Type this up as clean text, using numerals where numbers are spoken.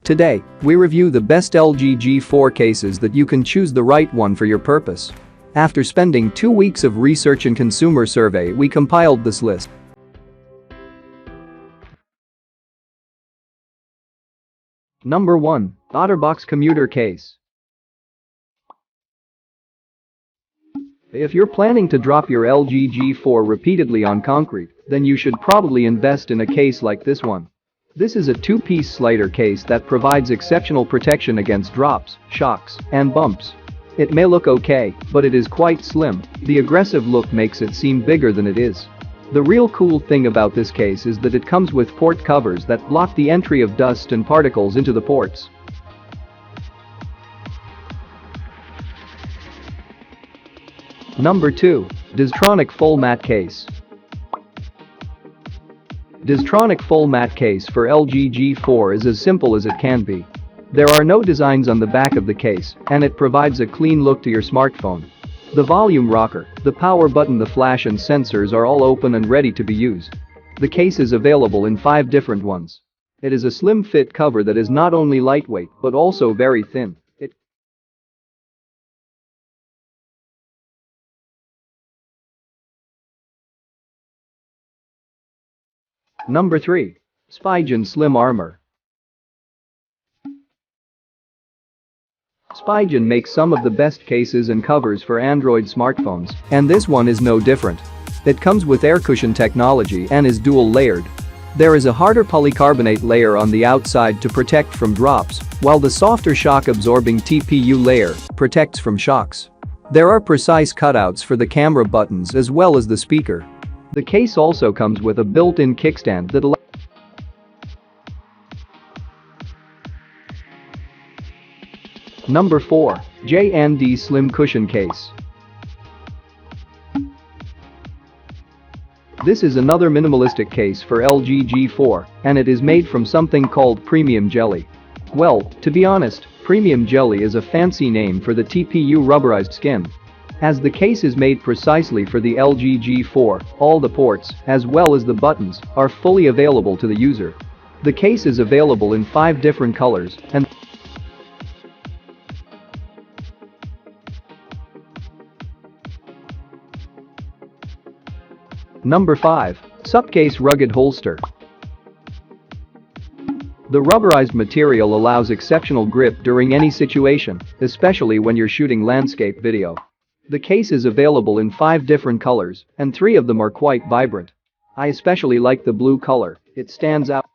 Today, we review the best LG G4 cases that you can choose the right one for your purpose. After spending 2 weeks of research and consumer survey, we compiled this list. Number 1. Otterbox Commuter Case. If you're planning to drop your LG G4 repeatedly on concrete, then you should probably invest in a case like this one. This is a 2-piece slider case that provides exceptional protection against drops, shocks, and bumps. It may look okay, but it is quite slim. The aggressive look makes it seem bigger than it is. The real cool thing about this case is that it comes with port covers that block the entry of dust and particles into the ports. Number 2. Destronic Full Matte Case. Destronic Full Matte Case for LG G4 is as simple as it can be. There are no designs on the back of the case, and it provides a clean look to your smartphone. The volume rocker, the power button, the flash and sensors are all open and ready to be used. The case is available in 5 different ones. It is a slim fit cover that is not only lightweight but also very thin. Number 3. Spigen Slim Armor. Spigen makes some of the best cases and covers for Android smartphones, and this one is no different. It comes with air cushion technology and is dual layered. There is a harder polycarbonate layer on the outside to protect from drops, while the softer shock-absorbing TPU layer protects from shocks. There are precise cutouts for the camera buttons as well as the speaker. The case also comes with a built-in kickstand that allows. Number 4. J&D Slim Cushion Case. This is another minimalistic case for LG G4, and it is made from something called premium jelly. Well, to be honest, premium jelly is a fancy name for the TPU rubberized skin. As the case is made precisely for the LG G4, all the ports, as well as the buttons, are fully available to the user. The case is available in 5 different colors and Number 5. Supcase Rugged Holster. The rubberized material allows exceptional grip during any situation, especially when you're shooting landscape video. The case is available in 5 different colors, and 3 of them are quite vibrant. I especially like the blue color, it stands out.